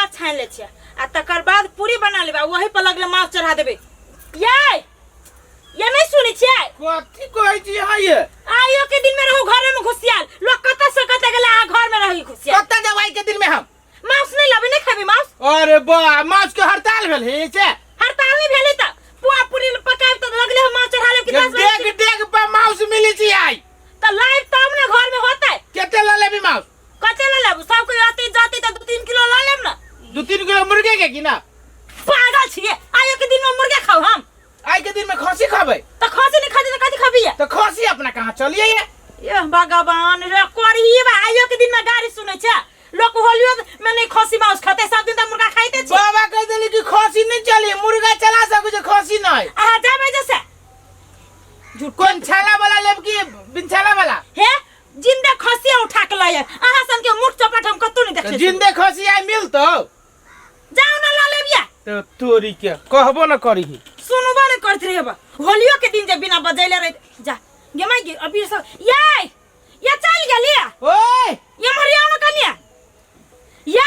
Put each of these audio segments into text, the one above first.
माछ छान ले छियै आ तकर बाद पूरी बना लेबा वही पर लगले माछ चढ़ा देबे। ये नहीं सुनी छियै कथी कहै छी हां ये आइयो के दिन में रहू घर में घुसियाल लोग कत से कत गेला घर में रही घुसियाल कत दवाई के दिन में हम माछ नहीं लबे नहीं खाबी माछ। अरे बा माछ के हड़ताल भेल हे से हड़ताल नहीं भेले त पुआ पूरी पकाब त लगले माछ चढ़ा ले कि 10 देख देख पे माछ मिली छी आई त लाइव तब ना घर में होतै केते ल लेबी माछ कते ल लेब सब कोई आती जाती त 2-3 किलो ल लेब ना 2-3 किलो मुर्गे के कि ना पागल छिए आइयो के दिन में मुर्गा खाओ हम आई के दिन में खसी खाबे त खसी नहीं खाती त कथि खाबी तो खसी अपना कहां चलिए ये भगवान रे करही बा आइयो के दिन में गाड़ी सुनै छ लोग होलियो में नहीं खसी मांस खाते सब दिन त मुर्गा खाइते छी। बाबा कह देली कि खसी नहीं चली मुर्गा चला सकू जे खसी नहीं आ जाबे जैसे झूठ कौन छाला वाला लेब की बिन छाला वाला हे जिंदा खसी उठा के लाय आहा सन के मुठ चपट हम कतो नहीं देखे जिंदे खसी आई मिल तो जाओ ना ला लेबिया तो तोरी के कहबो न करी सुनबो नहीं करत रे बा होलियो के दिन जे बिना बजैले रह जा गे माई गे अभी सब ये चल गेली ओए ये मरिया न कनिया ये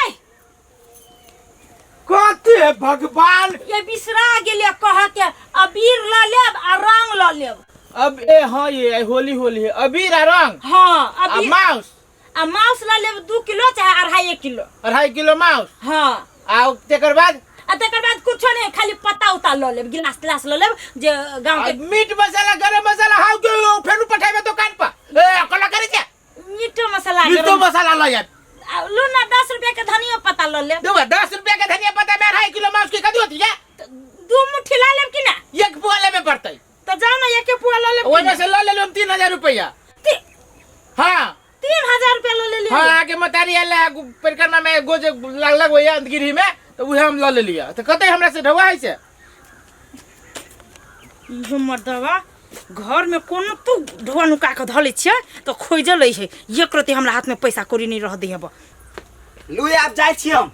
कते भगवान ये बिसरा गेलिया कह के अबीर ला लेब आ रंग ला लेब अब ए हां ये होली होली है अबीर आ रंग हां अबीर आ मांस ला लेब 2 किलो चाहे 2.5 किलो 2.5 किलो मांस हां आ तेकर बाद कुछ नहीं खाली पत्ता उतार लो लेब गिलास गिलास लो लेब जे गांव के मीट मसाला गरम मसाला हाउ के फेरू पठाबे दुकान पर ए कला करे छे मीट मसाला ला यार लो ना 10 रुपया के धनिया पत्ता लो ले दो 10 रुपया के धनिया पत्ता में 2.5 किलो मांस की कदी होती है 2 मुट्ठी ला लेब कि ना एक पुआले में पड़तै तो जाओ ना एक पुआ लो लेब ओने से ला ले लो 3000 रुपया हां 3000 रुपया लो ले हां आगे मतारी आला परिक्रमा में गोज लग होया अंतगिरी में तो उहे हम ला ले लिया तो कते हमरा से ढवा है से इहो मर्दवा घर में कोनो तू ढवा नुका के धले छ तो खोज ले छै एक रति हमरा हाथ में पैसा कोरी नहीं रह देब लुई आप जाय छी हम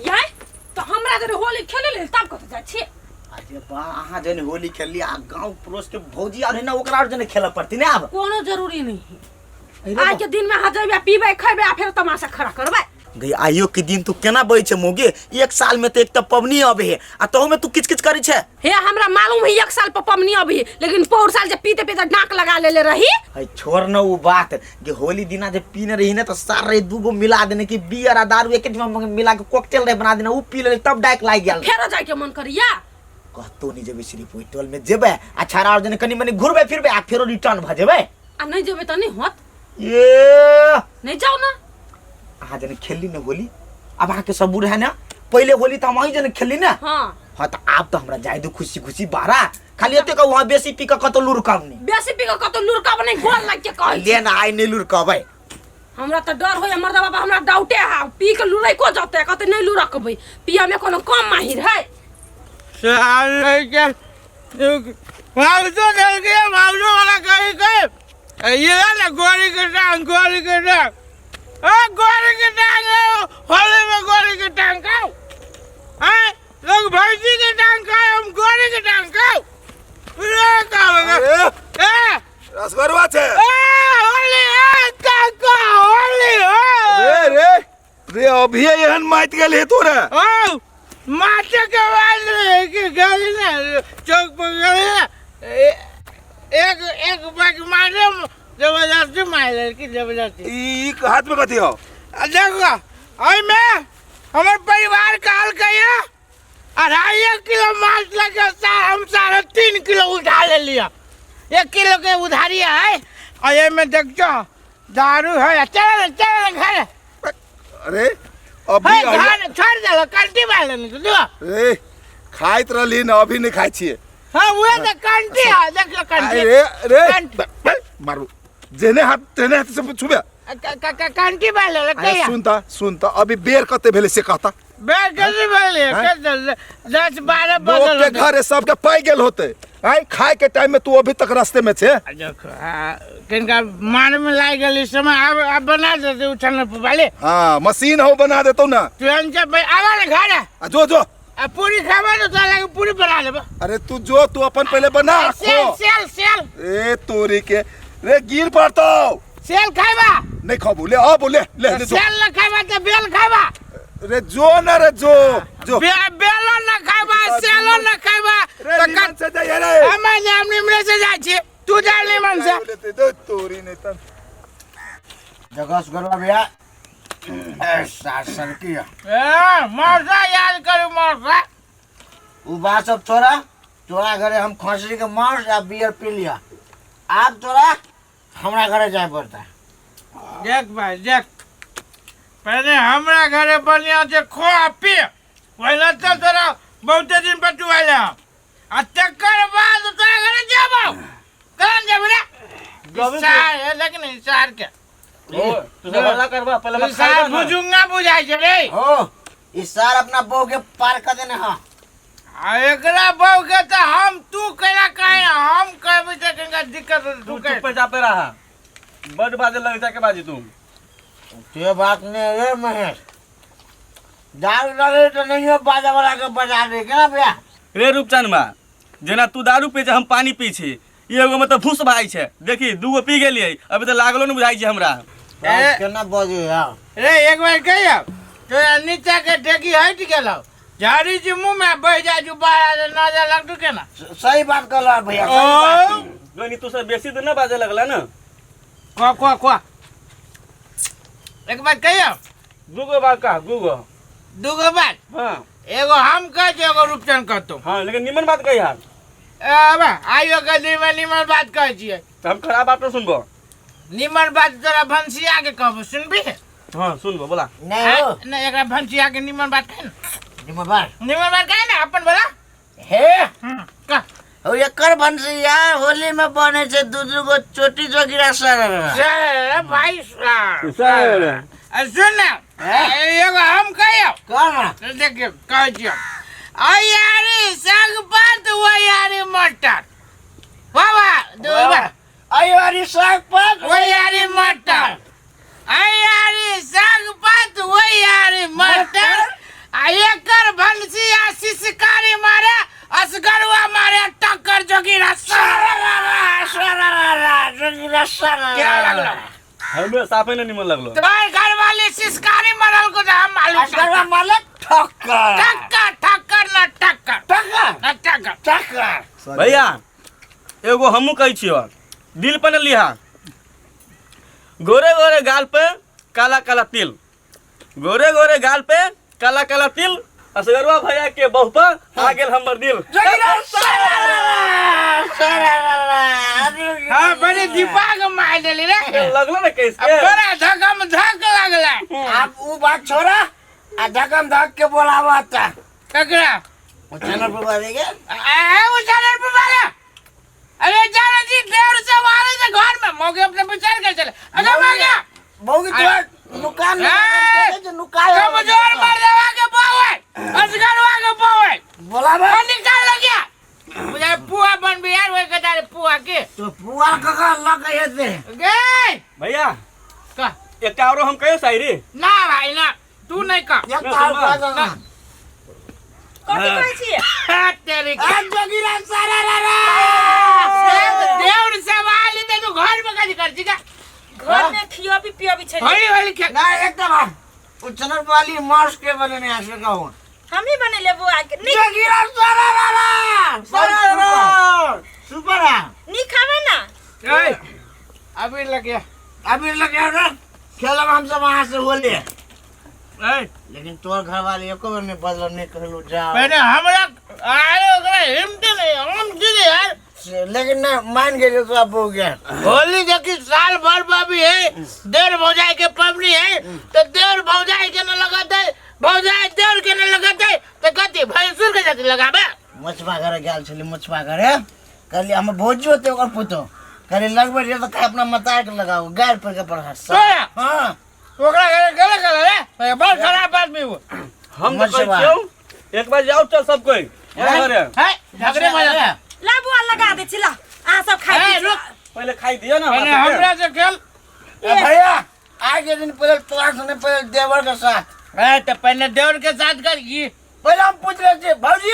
याय तो हमरा जरे होली खेले ले तब कत जाय छी अरे बा अहाँ जने होली खेलली आ गांव पड़ोस के भौजी आर है ना ओकरा और जने खेला पड़ती ना अब कोनो जरूरी नहीं आज के दिन में हजबे पीबे खइबे आ फिर तमाशा खड़ा करबे गई आइयो के दिन तू केना बई छ मोगे एक साल में तो एक त पवनी आबे है आ तहु में तू किच-किच करै छ हे हमरा मालूम है एक साल पर पवनी आबे लेकिन पौर साल जे पीते पीते नाक लगा लेले रही है छोड़ न वो बात कि होली दिना जे पीने रही ना तो सारे दूगो मिला देने कि बियर आ दारू एक में मिला के कॉकटेल रे बना देना उ पी ले तब डाक लाग गेल फेरो जाय के मन करिया कहतो नहीं जेबे श्री पोइटल में जेबे आ छारा और जने कनी मनी घुरबे फिरबे आ फेरो रिटर्न भ जेबे आ नहीं जेबे त नहीं होत ये नहीं जाओ ना आ जने खेलली न होली अब आके सब बूढ़ा है ना पहले होली त हम ही जने खेलली ना हां त अब त हमरा जाय दो खुशी खुशी बारा खाली एते का वहां बेसी पी का कतो लुरकाब नहीं बेसी पी का कतो लुरकाब नहीं गोल लाग के कह ले ना आई नहीं लुरकाबै हमरा त डर होय मर्दा बाबा हमरा डाउटे है पी के लुरै को जते कते नहीं लुरकबै पिया में कोनो कम माहिर है साल के माउजो वाला कहीं ये ना गोरी के टांग होली में गोरी के टांग खाओ हैं लोग भैंसी के टांग खाए हम गोरी के टांग खाओ रसगरवा छे होली काका होली रे रे अभी एहन माइत गेल हे तोरा ओ माटे के बाद के गली ना चौक पर गली ना एक बैग मारे जबरदस्ती मारे की जबरदस्ती ई हाथ में कथी हो देखो आई मैं हमारे परिवार काल कया 2.5 किलो मांस लगे हम 3.5 किलो उठा ले लिया 1 किलो के उधारी है और ये में देखो दारू है चल घर अरे अभी घर छोड़ दे कंटी वाले ने दो रे खाइत रहली न अभी नहीं खाइ छिए हां वो तो कंटी है देख लो कंटी रे मारू जेने हाथ से छुबे कंटी वाले कया सुनता अभी बेर कते भेले से कहता बेर कैसे भेले 10-12 बदल के घर सब के पाई गेल होते आई खाए के टाइम में तू अभी तक रास्ते में छे देखो किनका मान में लाई गली समय अब बना देते उछलने वाले हां मशीन हो बना देतो ना ट्रेन से भाई आवा ना घर जो अब पूरी खावा तो लगे पूरी बना लेबे अरे तू अपन पहले बना सेल ए तोरी के रे गिर पड़तो सेल खाइबा नहीं खाबू ले आ बोले ले सेल न खाइबा तो बेल खाइबा रे जो न रे जो जो बेलो न खाइबा सेलो न खाइबा रे तो निमन से जाइए रे हमें नाम निमले से जाइ छी तू जा निमन से दो तोरी नहीं तन जगह गरबा भैया ऐसा सरकी मौसा याद करू मौसा उ बात सब छोड़ा तोरा घरे हम खसरी के मांस या बियर पी लिया आप तोरा हमरा घरे जाए पड़ता है देख भाई देख पहले हमरा घरे बढ़िया से खो पी पहले तो तोरा बहुत दिन पर तू आइला आ तकर बाद तोरा घरे जाबो कौन जाबो रे सार है लेकिन सार के तू सब हल्ला करबा पहले मत सार बुझूंगा बुझाई छे रे हो इस सार अपना बहू के पार कर देने हाँ आ एकरा बहू के तो हम तू केला कहे हम कहबे त कनिका दिक्कत तू तू कह चुप पे रहा बड़ बाजे लग जाके बाजी तुम ये बात नहीं रे महेश दारू लगे तो नहीं हो बाजा वाला के बजा दे क्या भैया रे रूपचंद माँ जेना तू दारू पी हम पानी पी छी एगो में तो फूस भाई छे देखी दूगो पी गेलिए अभी तो लागलो न बुझाई छे हमरा केना बजे यार रे एक बार कहियो तो नीचा के ढेकी हट गेलो झाड़ी जी मुंह में बह जा जो बाहर ना जा लग तू केना सही बात कर रहा भैया ओ गनी तू सब बेसी तो न बाजे लगला न को एक बार कहियो दूगो बात का दूगो बात हाँ एगो हम कह छे एगो रूपचंद कहतो हाँ लेकिन निमन बात कही यार अबे आइयो के निमन बात कह छिए तो हम खराब बात तो सुनबो निमन बात तोरा भंसिया के कहबो सुनबी हाँ सुनबो बोला नहीं हो नहीं एकरा भंसिया के निमन बात कह निमन बात ना अपन बोला हे कह और एकर बंसिया होली में बने छे दूध को चोटी जो गिरा सर भाई सुन ना एगो हम कहियो कौन देखियो कह छियो ओ यारी साग पात वो यारी मटर बाबा दो बार अयोरी साग पात वो यारी मटर यारी साग पात वो यारी मटर एकर भंसिया शिशकारी मारे असगरवा मारे टक्कर जोगी क्या लगलो हमें साफे न निमन लगलो तुम्हारे घर वाले शिशकारी मरल को हम मालूम असगरवा माले ठक्कर टक्कर टक्कर ना टक्कर ठक्कर ना टक्कर ठक्कर भैया एगो हमू कही छियो दिल पर न लिहा गोरे गोरे गाल पे काला काला तिल गोरे गोरे गाल पे काला काला तिल असगरवा भैया के बहु पर आ गेल हमर दिल हाँ बड़े दिमाग मार देली रे लगलो न कैसे बड़ा धकम धक लगला आप वो बात छोड़ा आ धकम धक के बोलावा था ककरा वो चैनल पर बोलेगे वो चैनल पर वाला अरे जाना जी देवर से वाले से घर में मौके अपने विचार कर चले अगर मांगा बहु तो नुकान जो नुकान कमजोर मर्दवा के पावे असगरवा के पावे बोलावा निकाल लग गया मुझे पुआ बन बिहार वो कदार पुआ के तो पुआ का लग गए थे गए भैया का एक और हम कहे शायरी ना भाई ना तू नहीं का एक तार का कथी कहै छियै तेरी आज जोगिरा सारा देवर से वाली ते तू घर में काज कर छी का घर में खियो भी पियो भी छै होली होली के ना एकदम वो चैनल वाली मार्स के बने ने ऐसे का हूं हम ही बने लेबो आके नी जोगिरा सारा सुपर है नी खावे ना अभी लग गया अभी लगे ना खेलब हम सब वहां से होली ए लेकिन तोर घर वाले एको बार में बदल नहीं कहलू जा पहले हमरा आरे ओकरा हिम्मत नहीं हम दीदी यार लेकिन ना मान गए तो आप हो गया होली देखी साल भर बाबी है देर भौजाई के पबनी है तो देर भौजाई के न लगाते भौजाई देर के न लगाते तो कथी भैंसुर के जाती लगाबे मछवा घर गेल छली मछवा घर कहली हम भोज होते ओकर पुतो कहली लगबे रे तो कहे अपना मतार के लगाओ गाल पर के पढ़ा सोया हां ओकरा गले गले रे बहुत खराब आदमी वो हम तो कहै छियौ एक बार जाओ चल सब कोई घरे है झगड़े मजा ला बुआ लगा दे छिला आ सब खाई ए पी रुक पहले खाई दियो ना पहले हमरा से खेल भैया आज के दिन पहले तोरा से पहले देवर के साथ ए तो पहले देवर के साथ कर की पहले हम पूछ रहे थे भौजी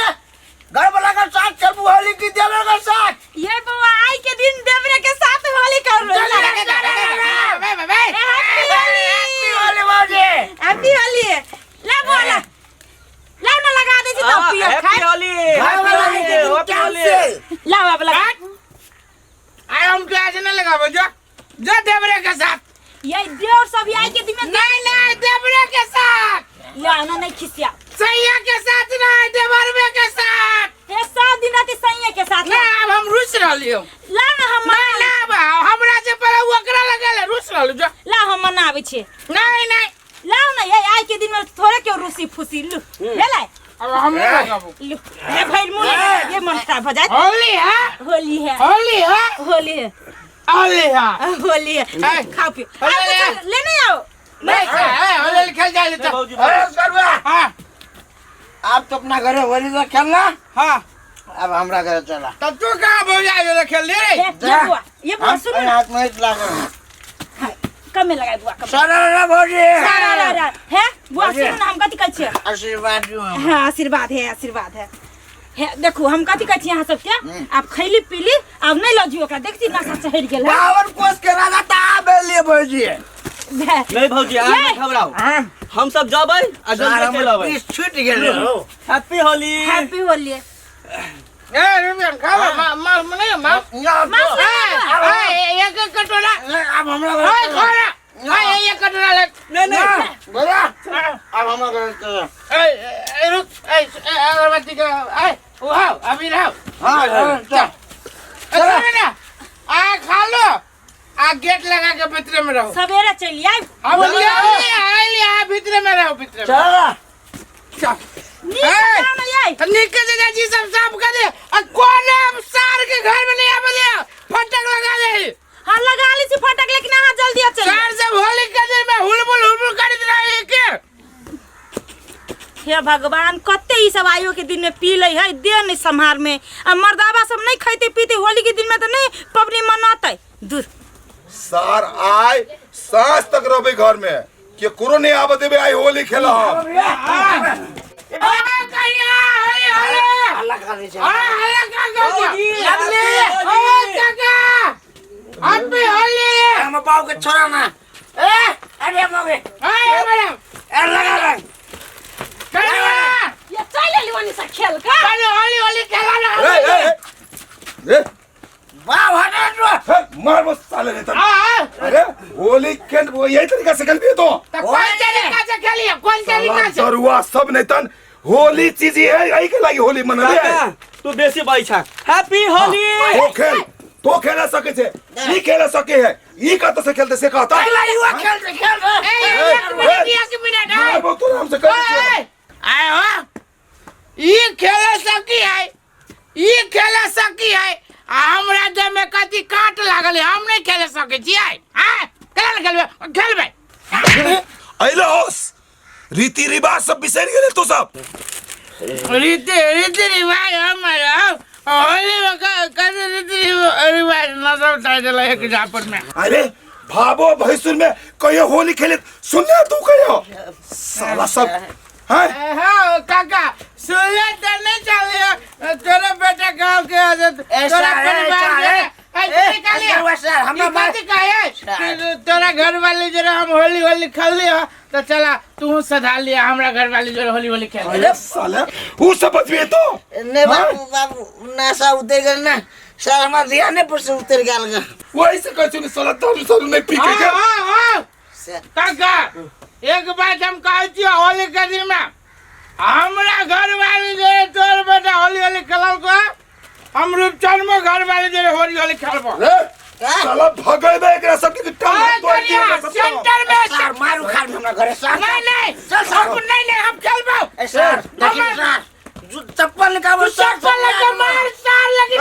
घर वाला के साथ चलबू होली की देवर के साथ ये बुआ आई के दिन देवरे के साथ होली कर लो बे बे हैप्पी होली होली भौजी हैप्पी होली ला बुआ लगाओ अब लगा आए हम तो ऐसे नहीं लगाबो जो देवरे के साथ ये देवर सब आई के दिन में नहीं देवरे के साथ लाना नहीं खिसिया सैया के साथ नहीं देवरवे के साथ ये 7 दिन रात सैया के साथ ना अब हम रुस रहलियो ला ना हम ना हमरा से पहले ओकरा लगेले रुस रहलियो जो ला हम मनावे छे नहीं लाओ ना ये आई के दिन में थोड़े क्यों रूसी फुसी लू ले लाए अब हम नहीं लगाबो लू ये भाई मुंह ये मन खराब हो जाए होली है होली है होली है होली है होली है होली है खाओ पियो लेने आओ नहीं होली खेल जाए तो भौजी हां आप तो अपना घरे होली तो खेलना हां अब हमरा घरे चला तब तू कहां भौजा जो खेल ले रे ये बुआ सुनो ना हाथ में लगा कम में लगाए बुआ कम सारा भौजी है बुआ सुनो ना हम कथि कहै छियै आशीर्वाद दियो हां आशीर्वाद है देखो हम कथि कहै छियै अहाँ सब के आप खैली पीली अब नहीं लजियो ओकरा देखती नशा चढ़ गेल है पावर कोस के राजा ता बेलिए भौजी नहीं भौजी आप मत घबराओ हम सब जाबै आ जल्दी चलबै पीस छूट गेल हो हैप्पी होली हैप्पी होली ए रुबियन खा नहीं एक कटोरा अब हमरा ओए खोरा एक कटोरा ले नहीं बोला अब हमरा घरे चला ए रुक अगरबत्ती का वाओ अभी रहो हां चल चलो ना आ खा लो आ गेट लगा के भीतर में रहो सवेरे चली आई हम लिया भीतर में रहो भीतर में चला चल नहीं ना आई निकल जा जी सब साफ कर दे कौन सार के घर में नहीं आवे दिया फटक लगा दे हां लगा ली सी फटक लेकिन हां जल्दी आ चल सार से होली के दिन में हुलबुल कर दे रहा है के हे भगवान कते ई सब आयो के दिन में पी ले है दे नहीं संहार में अब मर्दावा सब नहीं खाते पीते होली के दिन में तो नहीं पबनी मनाते दूर सार आय सांस तक रहबे घर में के कुरो नहीं आवे देबे आई होली खेला हम हल्ला कर रही है हम पाओ के छोड़ा ना अरे मगे लगा ये चल लेवानी सा खेल का ए वाह हटा मार बस साले ने अरे होली के वो यही तरीका से खेलबी तो दरुआ सब नहीं तन होली चीज है यही के लागी होली मना ले तू बेसी बाई छा हैप्पी होली तो खेल सके छे ई खेल सके है ई का तो से खेलते से कहता मार बो तो हमसे कर हमरा देह में कथी काट लागल है हम नहीं खेल सके छियै खेलबे अइलोस रीति रिवाज सब बिसर गेले तू सब रीति रिवाज हमारा होली में कथी रीति रिवाज न सब टाइटल एक जापट में अरे भाबो भैसुर में कहियो होली खेले सुनले तू कहियो साला सब हैं हाँ काका सुनले तो नहीं चलिए तोरे बेटा गांव के आदत तोरा परिवार तोरा घर वाली जरा हम होली खेल लिया तो चला तू सधा लिया हमरा घर वाली जरा होली खेल अरे साला वो सब बचबे तो ने बाबू नशा उतर गया ना सर हमारा ध्यान नहीं पर से उतर गया वही से कहै छु साला दारू सारू नहीं पी के काका एक बात हम कहै छी होली के दिन में हमरा घर वाली जे तोर बेटा होली खेलल को हम रूपचंद में घर वाली जे होली खेलबो साला भगैबे एकरा सब के टांग तोड़ दिया सेंटर में सर मारू खान हमरा घरे सर नहीं हम खेलबो सर देखिए सर चप्पल निकालो चप्पल लगा मार सार लगी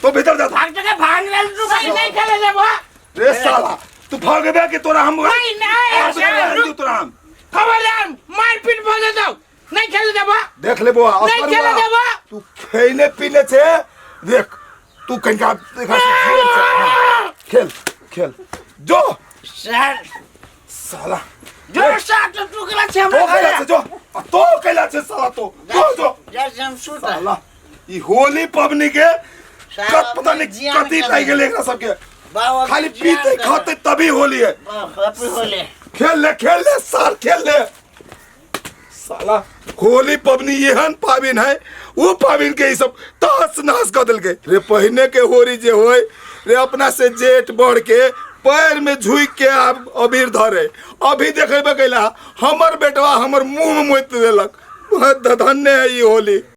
तो भीतर जा भाग जगह भाग ले तू नहीं खेले देबो रे साला तू भगैबे के तोरा हम नहीं तोरा हम खबरदार मारपीट बोले दो नहीं खेले देबो देख ले बुआ नहीं खेले देबो तू खेने पीने छे देख तू कहीं देखा खेल जो सर साला जो सर तो तू कला छे तो हमरा कैला छे जो तो कैला छे साला तो जो जैसे हम शूट साला ई होली पबनी के कत पता नहीं कति लाई गेले एकरा सब के खाली पीते खाते तभी होली है हैप्पी होली खेल ले सार खेल ले साला होली पबनी एहन पाबिन है वो पाबिन के ई सब तहस नहस कर दिल के रे पहिने के होरी जे होय रे अपना से जेठ बढ़ के पैर में झुक के आप अबीर धरे अभी देखेबे कैला हमर बेटवा हमर मुंह में मोइत देलक धन्य है ई होली।